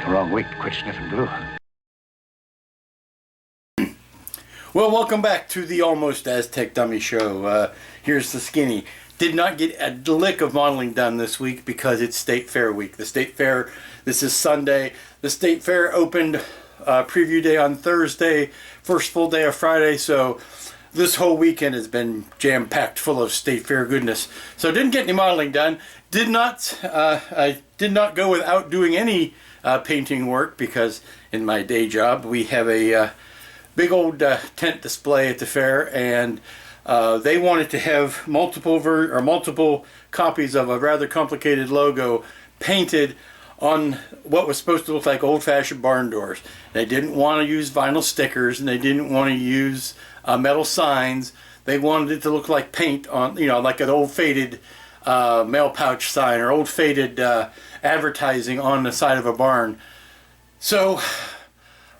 The wrong week to quit sniffing glue. Well, welcome back to the Almost Aztec Dummy Show. Here's the skinny. Did not get a lick of modeling done this week because it's State Fair week. The State Fair, this is Sunday. The State Fair opened preview day on Thursday, first full day of Friday, so this whole weekend has been jam-packed full of State Fair goodness. So didn't get any modeling done. I did not go without doing any painting work because in my day job we have a big old tent display at the fair, and they wanted to have multiple copies of a rather complicated logo painted on what was supposed to look like old-fashioned barn doors. They didn't want to use vinyl stickers, and they didn't want to use metal signs. They wanted it to look like paint on, like an old faded mail pouch sign or old faded advertising on the side of a barn. So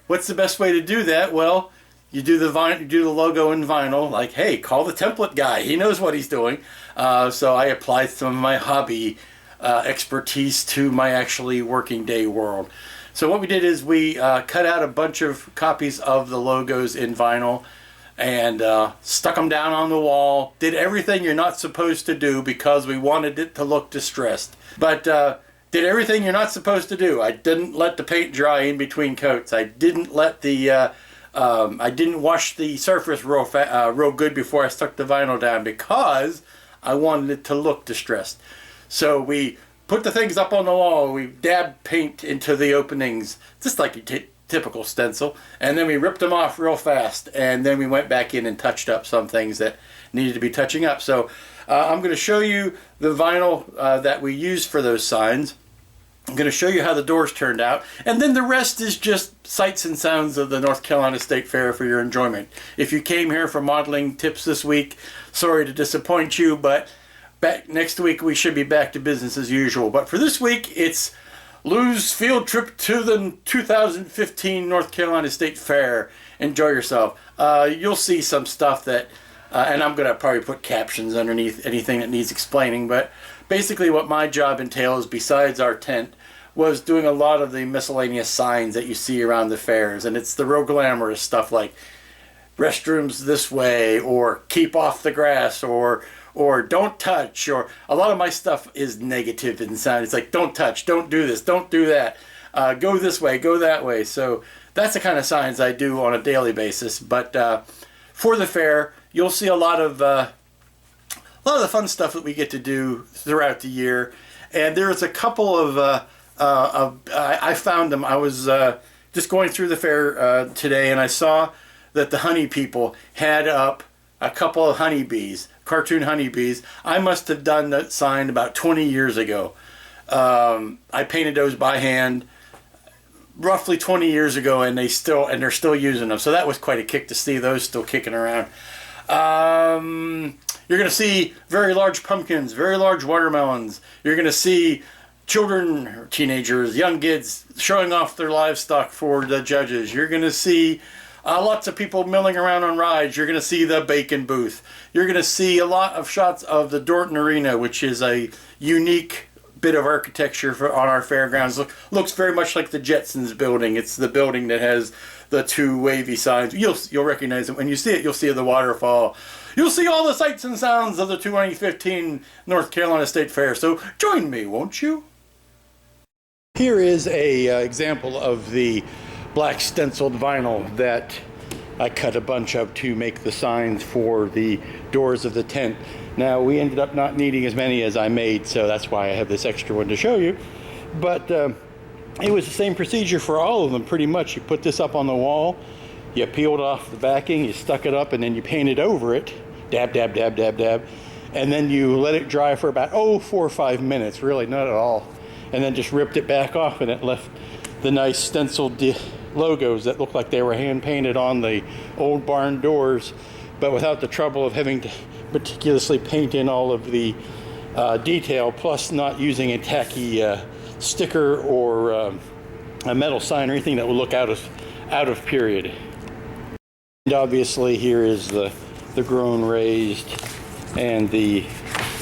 what's the best way to do that? Well, you do the logo in vinyl, like, hey, call the template guy. He knows what he's doing. So I applied some of my hobby expertise to my actually working day world. So what we did is we cut out a bunch of copies of the logos in vinyl and stuck them down on the wall. Did everything you're not supposed to do because we wanted it to look distressed. But did everything you're not supposed to do. I didn't let the paint dry in between coats. I didn't let the I didn't wash the surface real good before I stuck the vinyl down because I wanted it to look distressed. So we put the things up on the wall. We dabbed paint into the openings, just like a typical stencil, and then we ripped them off real fast. And then we went back in and touched up some things that needed to be touching up. So I'm going to show you the vinyl that we used for those signs. I'm going to show you how the doors turned out, and then the rest is just sights and sounds of the North Carolina State Fair for your enjoyment. If you came here for modeling tips this week, sorry to disappoint you, but next week we should be back to business as usual. But for this week, it's Lou's field trip to the 2015 North Carolina State Fair. Enjoy yourself. You'll see some stuff that, and I'm going to probably put captions underneath anything that needs explaining, but basically what my job entails, besides our tent, was doing a lot of the miscellaneous signs that you see around the fairs. And it's the real glamorous stuff like restrooms this way, or keep off the grass, or don't touch, or a lot of my stuff is negative in sound. It's like, don't touch, don't do this, don't do that, go this way, go that way. So that's the kind of signs I do on a daily basis. But for the fair, you'll see a lot of the fun stuff that we get to do throughout the year. And there's a couple of I found them. I was just going through the fair today, and I saw that the honey people had up a couple of honeybees, cartoon honeybees. I must have done that sign about 20 years ago. I painted those by hand roughly 20 years ago, and they're still using them. So that was quite a kick to see those still kicking around. You're going to see very large pumpkins, very large watermelons. You're going to see children, teenagers, young kids showing off their livestock for the judges. You're going to see lots of people milling around on rides. You're going to see the bacon booth. You're going to see a lot of shots of the Dorton Arena, which is a unique bit of architecture on our fairgrounds. Looks very much like the Jetsons building. It's the building that has the two wavy signs. You'll recognize it when you see it. You'll see the waterfall. You'll see all the sights and sounds of the 2015 North Carolina State Fair. So join me, won't you? Here is a example of the black stenciled vinyl that I cut a bunch of to make the signs for the doors of the tent. Now, we ended up not needing as many as I made, so that's why I have this extra one to show you. But it was the same procedure for all of them, pretty much. You put this up on the wall, you peeled off the backing, you stuck it up, and then you painted over it. Dab, dab, dab, dab, dab. And then you let it dry for about, 4 or 5 minutes, really, not at all. And then just ripped it back off, and it left the nice stenciled logos that looked like they were hand-painted on the old barn doors, but without the trouble of having to meticulously paint in all of the detail, plus not using a tacky sticker or a metal sign or anything that would look out of period. And obviously here is the grown raised and the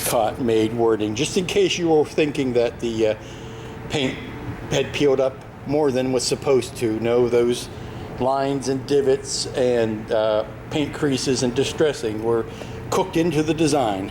cot made wording, just in case you were thinking that the paint had peeled up more than was supposed to. No, those lines and divots and paint creases and distressing were cooked into the design.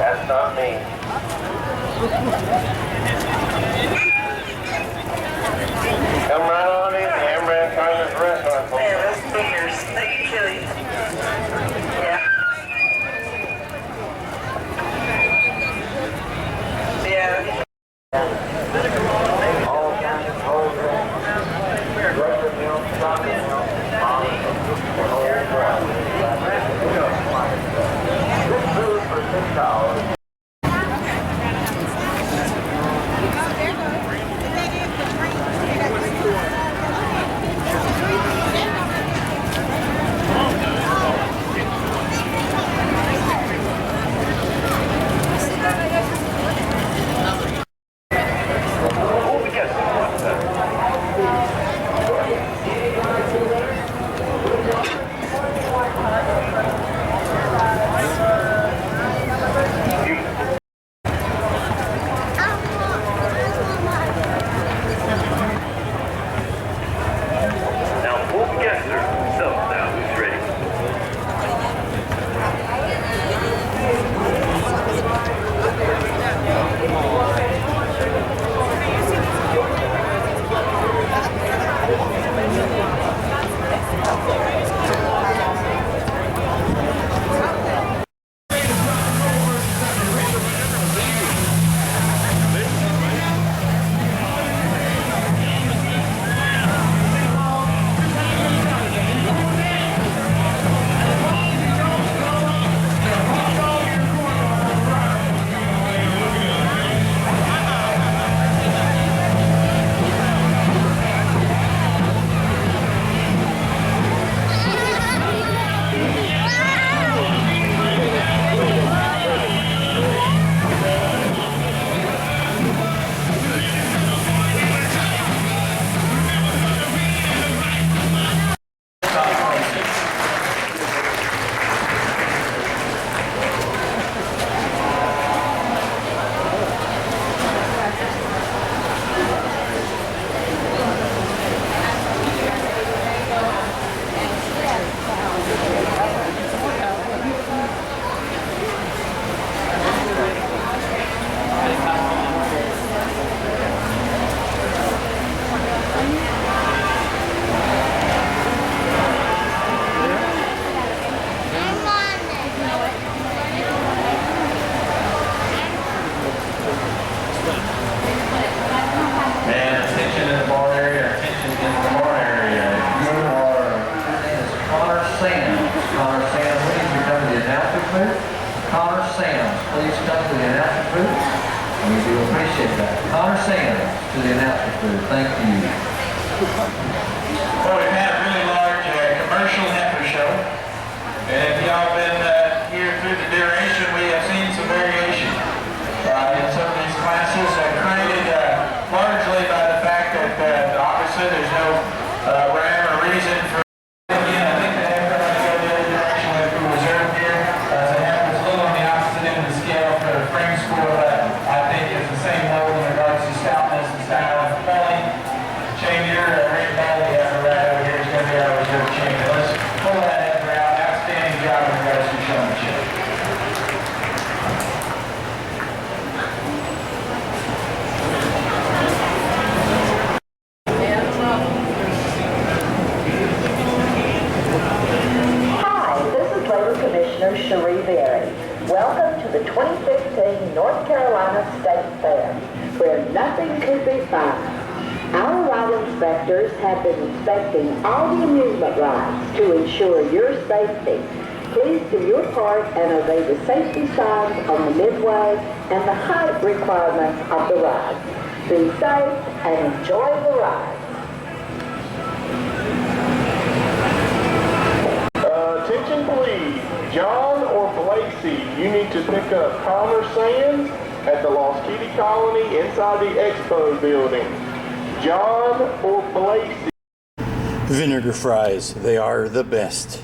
That's not me. Come right on in, Hamburg Farmers Restaurant. Yeah, those fingers, they can kill you. Yeah. Yeah. All kinds of programs. Breakfast milk, chocolate milk, this food for $6. There goes. They did the drink. They got $3. yourself to the announcer booth. We do appreciate that. Connor Sanders to the announcer booth. Thank you. Well, we've had a really large commercial heifer show. And if y'all been here through the duration, we have seen some variation in some of these classes, created largely by the fact that obviously there's no rhyme or reason for. Again, I think the heifer might go the other direction with the reserve here. The heifer is a little on the opposite end of the scale for the frame score, but I think it's the same level in regards to stoutness and style of belly. Shane, your ring belly heifer right over here is going to be our reserve champion. Let's pull that heifer out. Outstanding job in regards to showmanship. Commissioner Cherie Berry. Welcome to the 2015 North Carolina State Fair, where nothing could be finer. Our ride inspectors have been inspecting all the amusement rides to ensure your safety. Please do your part and obey the safety signs on the midway and the height requirements of the ride. Be safe and enjoy the ride. Attention please, John or Blasey, you need to pick up Connor Sands at the Lost Kitty Colony inside the Expo building. John or Blasey. Vinegar fries, they are the best.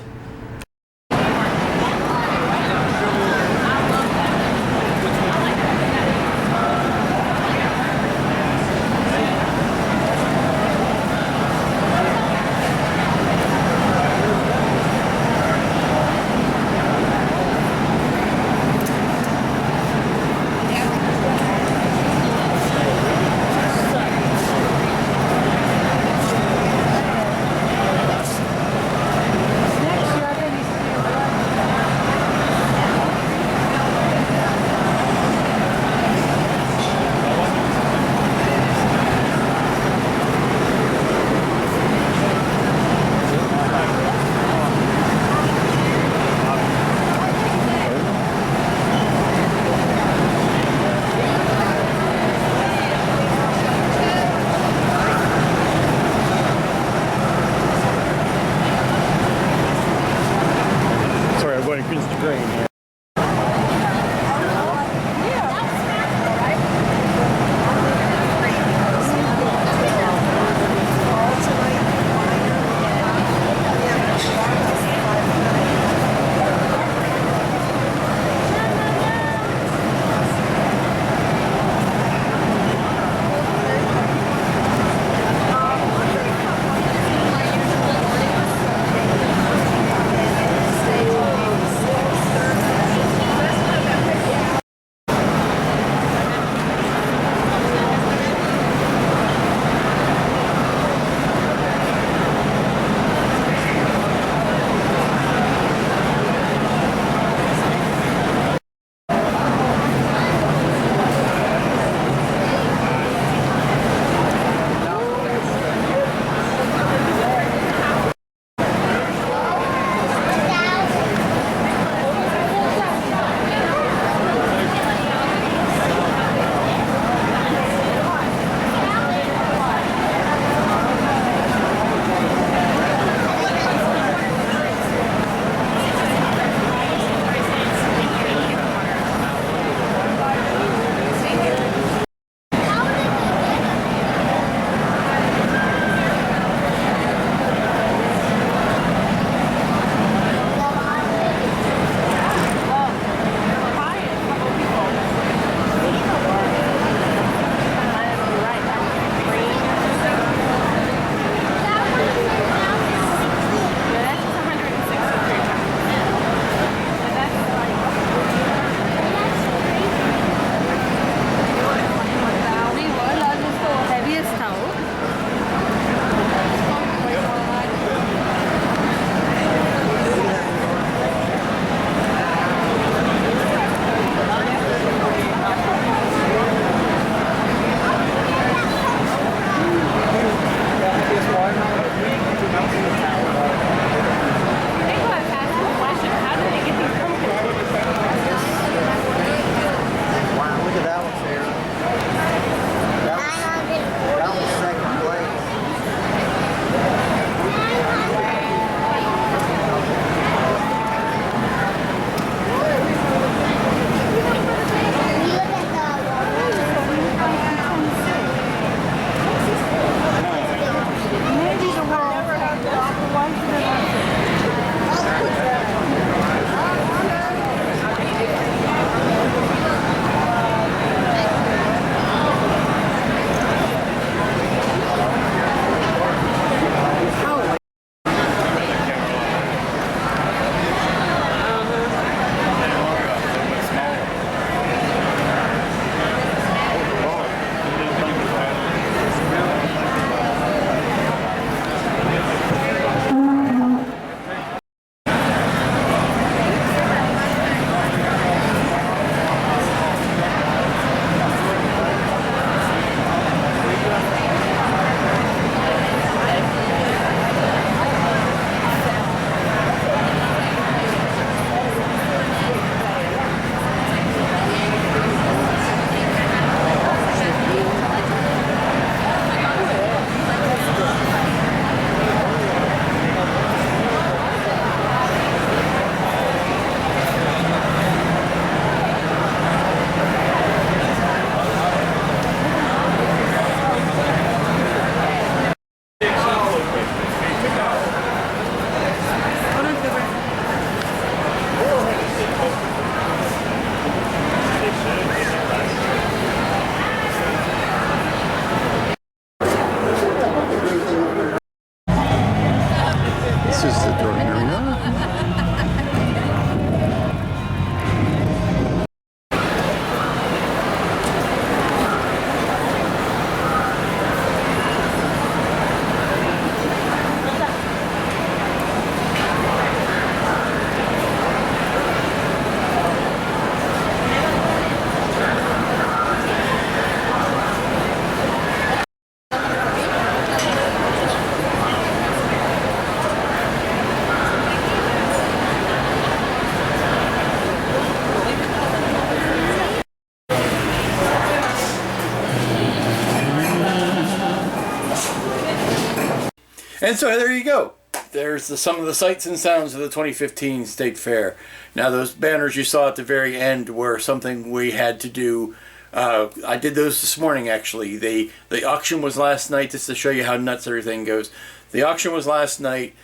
And so there you go. There's some of the sights and sounds of the 2015 State Fair. Now those banners you saw at the very end were something we had to do. I did those this morning actually. The auction was last night, just to show you how nuts everything goes. The auction was last night.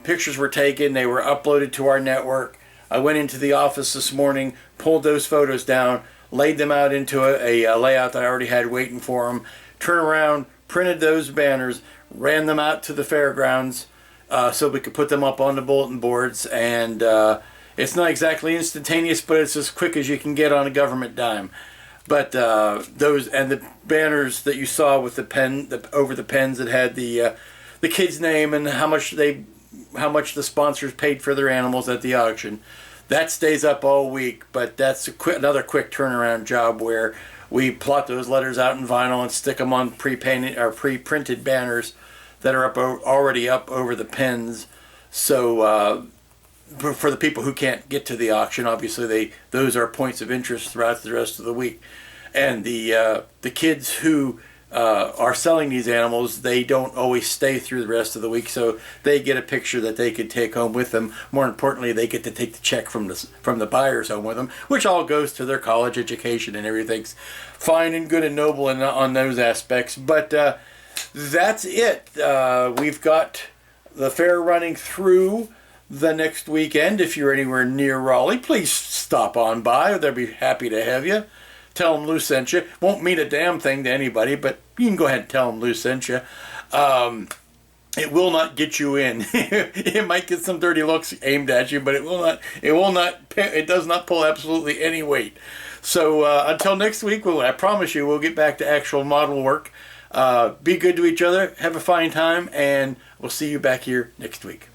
Pictures were taken. They were uploaded to our network. I went into the office this morning, pulled those photos down, laid them out into a layout that I already had waiting for them, turned around, printed those banners, ran them out to the fairgrounds so we could put them up on the bulletin boards. And it's not exactly instantaneous, but it's as quick as you can get on a government dime. But those and the banners that you saw with the pen, over the pens that had the kid's name and how much the sponsors paid for their animals at the auction, that stays up all week. But that's another quick turnaround job where we plot those letters out in vinyl and stick them on pre-painted or pre-printed banners that are already up over the pens. So for the people who can't get to the auction, obviously those are points of interest throughout the rest of the week. And the kids who are selling these animals, they don't always stay through the rest of the week, so they get a picture that they could take home with them. More importantly, they get to take the check from the buyers home with them, which all goes to their college education, and everything's fine and good and noble on those aspects. But that's it. We've got the fair running through the next weekend. If you're anywhere near Raleigh, please stop on by. They'll be happy to have you. Tell them Lou sent you. Won't mean a damn thing to anybody, but you can go ahead and tell them Lou sent you. It will not get you in. It might get some dirty looks aimed at you, but it will not. It does not pull absolutely any weight. So until next week, I promise you, we'll get back to actual model work. Be good to each other. Have a fine time, and we'll see you back here next week.